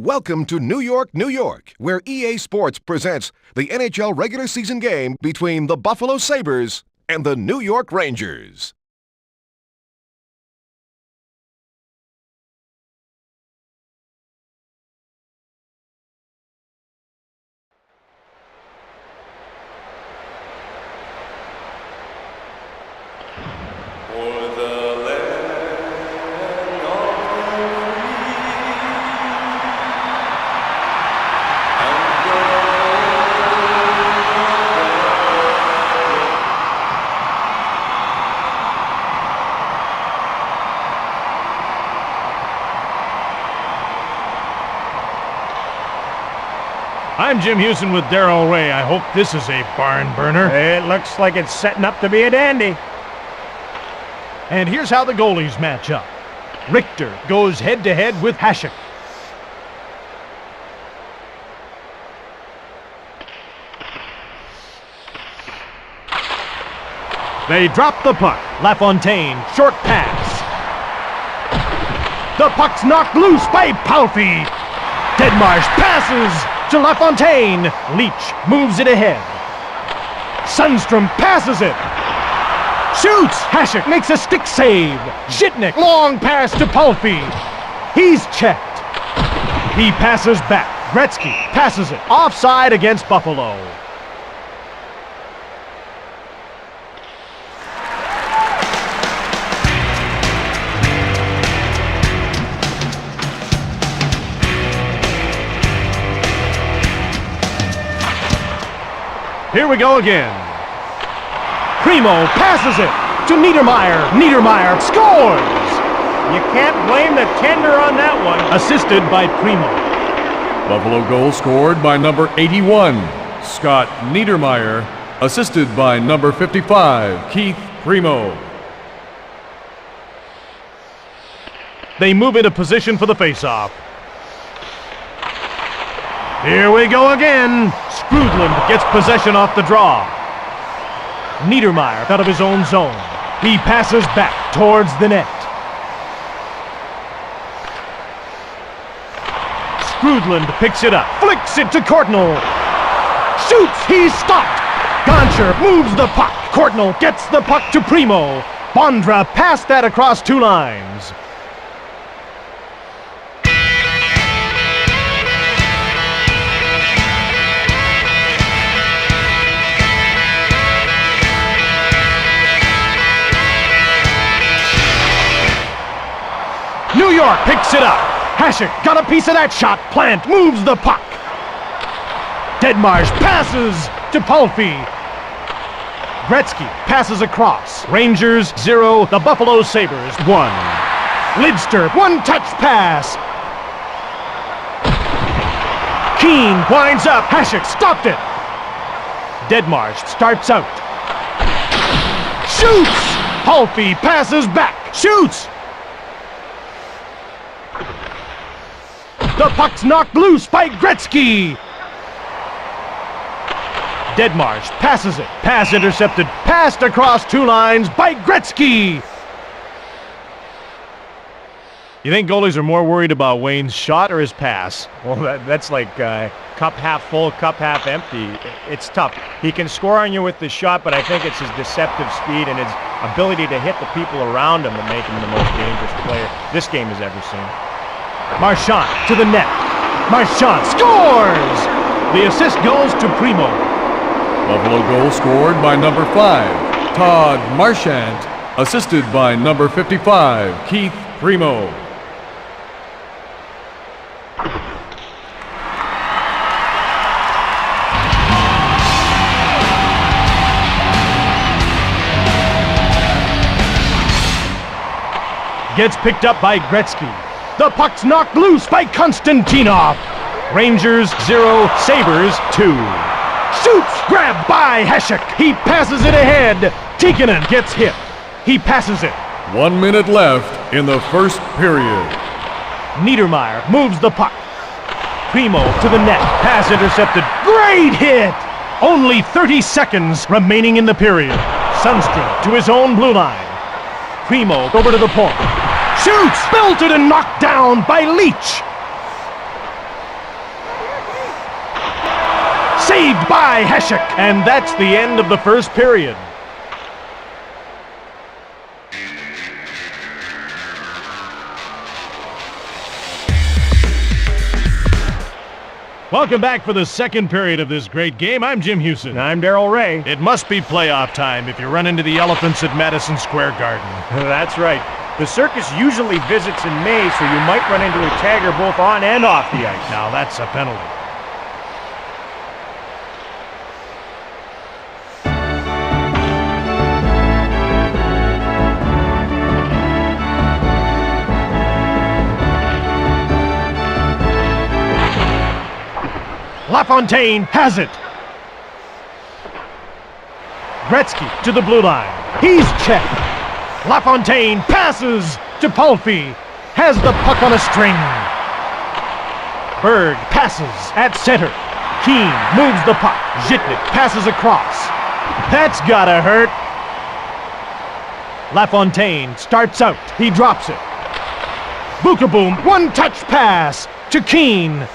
Welcome to New York, New York, where EA Sports presents the NHL regular season game between the Buffalo Sabres and the New York Rangers. I'm Jim Houston with Darryl Ray. I hope this is a barn burner. It looks like it's setting up to be a dandy. And here's how the goalies match up. Richter goes head-to-head with Hasek. They drop the puck. LaFontaine, short pass. The puck's knocked loose by Palffy. Deadmarsh passes to LaFontaine. Leach moves it ahead. Sundstrom passes it. Shoots! Hasek makes a stick save. Zhitnik, long pass to Palffy. He's checked. He passes back. Gretzky passes it. Offside against Buffalo. Here we go again. Primo passes it to Niedermeyer. Niedermeyer scores! You can't blame the tender on that one. Assisted by Primo. Buffalo goal scored by number 81, Scott Niedermeyer. Assisted by number 55, Keith Primo. They move into position for the faceoff. Here we go again. Skrudland gets possession off the draw. Niedermeyer out of his own zone. He passes back towards the net. Skrudland picks it up, flicks it to Courtnall. Shoots, he's stopped. Gonchar moves the puck. Courtnall gets the puck to Primo. Bondra passed that across two lines. New York picks it up. Hasek got a piece of that shot. Plant moves the puck. Deadmarsh passes to Palffy. Gretzky passes across. Rangers 0, the Buffalo Sabres 1. Lidster, one-touch pass. Keane winds up. Hasek stopped it. Deadmarsh starts out. Shoots! Palffy passes back. Shoots! The puck's knocked loose by Gretzky. Deadmarsh passes it. Pass intercepted. Passed across two lines by Gretzky. You think goalies are more worried about Wayne's shot or his pass? Well, that's like cup half full, cup half empty. It's tough. He can score on you with the shot, but I think it's his deceptive speed and his ability to hit the people around him that make him the most dangerous player this game has ever seen. Marchand to the net. Marchand scores! The assist goes to Primo. Buffalo goal scored by number 5, Todd Marchand. Assisted by number 55, Keith Primo. Gets picked up by Gretzky. The puck's knocked loose by Konstantinov. Rangers 0, Sabres 2. Shoots! Grabbed by Hasek. He passes it ahead. Tikkanen gets hit. He passes it. 1 minute left in the first period. Niedermeyer moves the puck. Primo to the net. Pass intercepted. Great hit! Only 30 seconds remaining in the period. Sundstrom to his own blue line. Primo over to the point. Shoots! Belted and knocked down by Leach. Saved by Hasek. And that's the end of the first period. Welcome back for the second period of this great game. I'm Jim Houston. And I'm Darrell Ray. It must be playoff time if you run into the Elephants at Madison Square Garden. That's right. The circus usually visits in May, so you might run into a tagger both on and off the ice. Now that's a penalty. LaFontaine has it. Gretzky to the blue line. He's checked. LaFontaine passes to Palffy. Has the puck on a string. Berg passes at center. Keane moves the puck. Zhitnik passes across. That's gotta hurt. LaFontaine starts out. He drops it. Bookaboom, one-touch pass to Keane.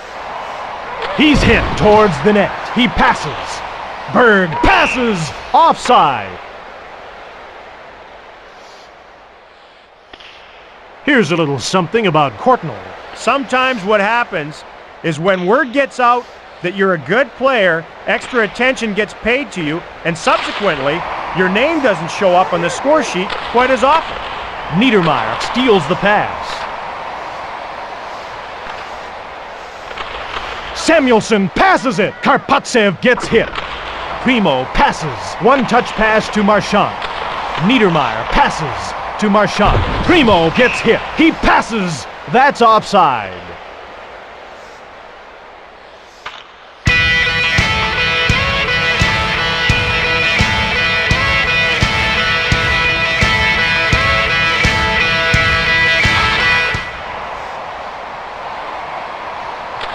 He's hit towards the net. He passes. Berg passes. Offside. Here's a little something about Courtnall. Sometimes what happens is when word gets out that you're a good player, extra attention gets paid to you, and subsequently, your name doesn't show up on the score sheet quite as often. Niedermeyer steals the pass. Samuelson passes it. Karpatsev gets hit. Primo passes. One-touch pass to Marchand. Niedermeyer passes to Marchand. Primo gets hit. He passes. That's offside.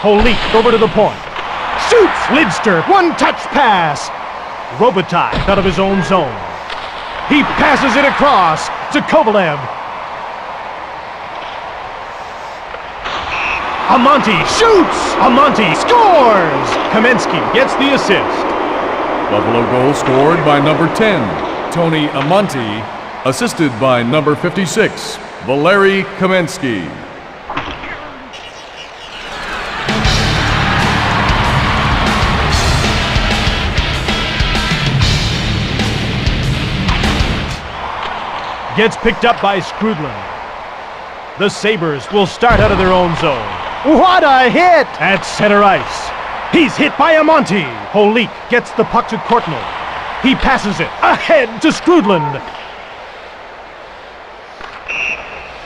Holik over to the point. Shoots! Lidster, one-touch pass. Robitaille out of his own zone. He passes it across to Kovalev. Amonte shoots! Amonte scores! Kamensky gets the assist. Buffalo goal scored by number 10, Tony Amonte, assisted by number 56, Valeri Kamensky. Gets picked up by Skrudland. The Sabres will start out of their own zone. What a hit! At center ice. He's hit by Amonte. Holik gets the puck to Courtnall. He passes it ahead to Skrudland.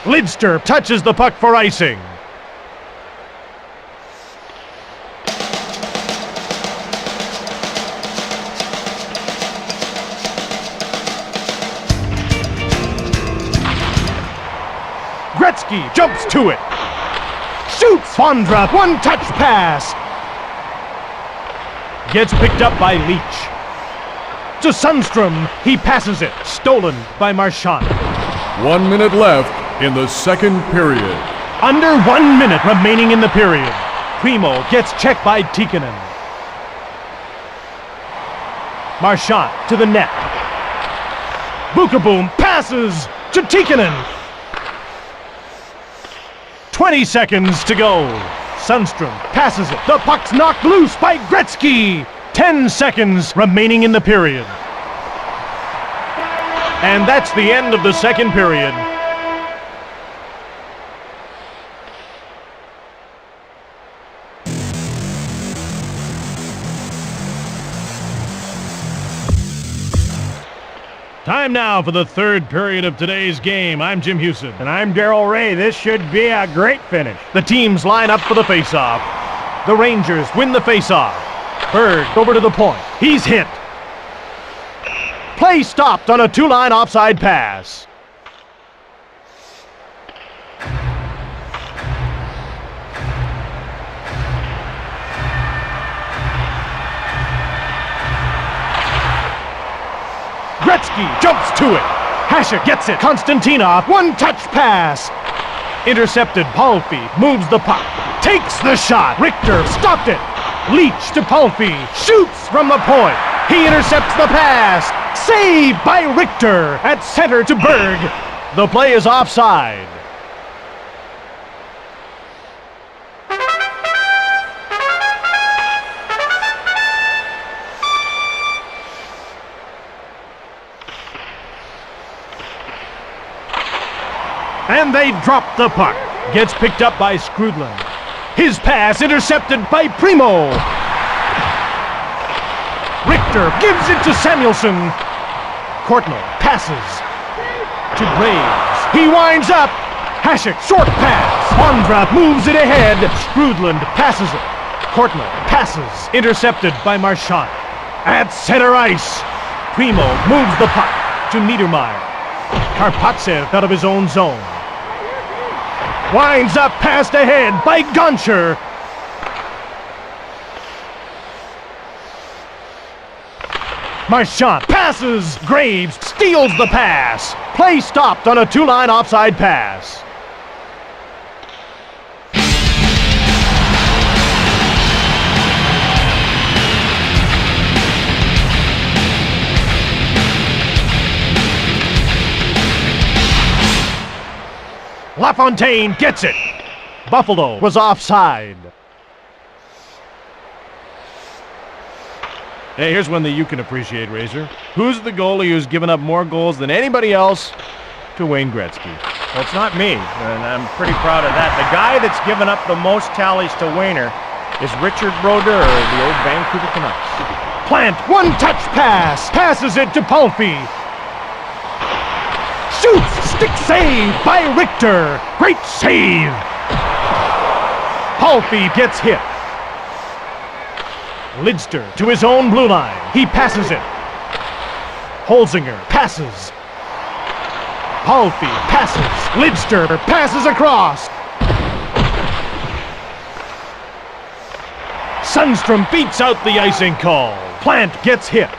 Lidster touches the puck for icing. Gretzky jumps to it. Shoots! Fondra, one-touch pass. Gets picked up by Leach. To Sundstrom, he passes it. Stolen by Marchand. 1 minute left in the second period. Under 1 minute remaining in the period. Primo gets checked by Tikkanen. Marchand to the net. Bookaboom passes to Tikkanen. 20 seconds to go. Sundstrom passes it. The puck's knocked loose by Gretzky. 10 seconds remaining in the period. And that's the end of the second period. Time now for the third period of today's game. I'm Jim Houston. And I'm Darrell Ray. This should be a great finish. The teams line up for the faceoff. The Rangers win the faceoff. Berg over to the point. He's hit. Play stopped on a two-line offside pass. Gretzky jumps to it. Hasek gets it. Konstantinov, one-touch pass. Intercepted. Palffy moves the puck. Takes the shot. Richter stopped it. Leach to Palffy. Shoots from the point. He intercepts the pass. Saved by Richter. At center to Berg. The play is offside. And they drop the puck. Gets picked up by Skrudland. His pass intercepted by Primo. Richter gives it to Samuelson. Courtnall passes to Graves. He winds up. Hasek, short pass. Ondra moves it ahead. Skrudland passes it. Courtnall passes. Intercepted by Marchand. At center ice. Primo moves the puck to Niedermeyer. Karpatsev out of his own zone. Winds up, passed ahead by Goncher. Marchand passes. Graves steals the pass. Play stopped on a two-line offside pass. LaFontaine gets it. Buffalo was offside. Hey, here's one that you can appreciate, Razor. Who's the goalie who's given up more goals than anybody else to Wayne Gretzky? Well, it's not me, and I'm pretty proud of that. The guy that's given up the most tallies to Wayner is Richard Brodeur, the old Vancouver Canucks. Plant, one-touch pass. Passes it to Palffy. Shoots, stick save by Richter. Great save. Palffy gets hit. Lidster to his own blue line. He passes it. Holzinger passes. Palffy passes. Lidster passes across. Sundstrom beats out the icing call. Plant gets hit.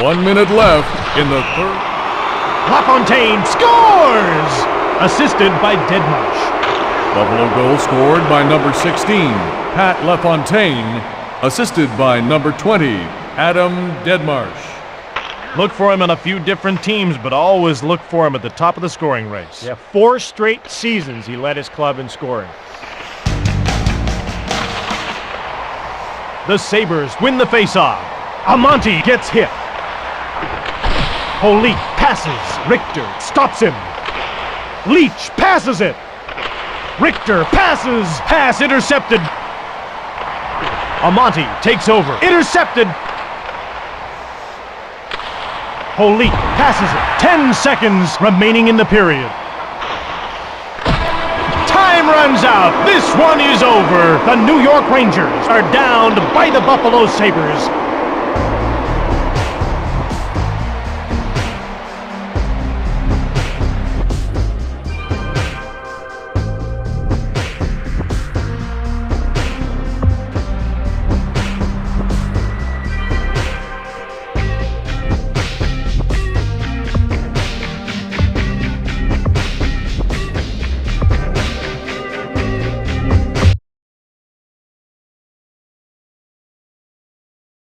1 minute left in the third. LaFontaine scores! Assisted by Deadmarsh. Buffalo goal scored by number 16, Pat LaFontaine. Assisted by number 20, Adam Deadmarsh. Look for him on a few different teams, but always look for him at the top of the scoring race. Yeah, 4 straight seasons he led his club in scoring. The Sabres win the faceoff. Amonte gets hit. Holik passes. Richter stops him. Leach passes it. Richter passes. Pass intercepted. Amonte takes over. Intercepted. Holik passes it. 10 seconds remaining in the period. Time runs out. This one is over. The New York Rangers are downed by the Buffalo Sabres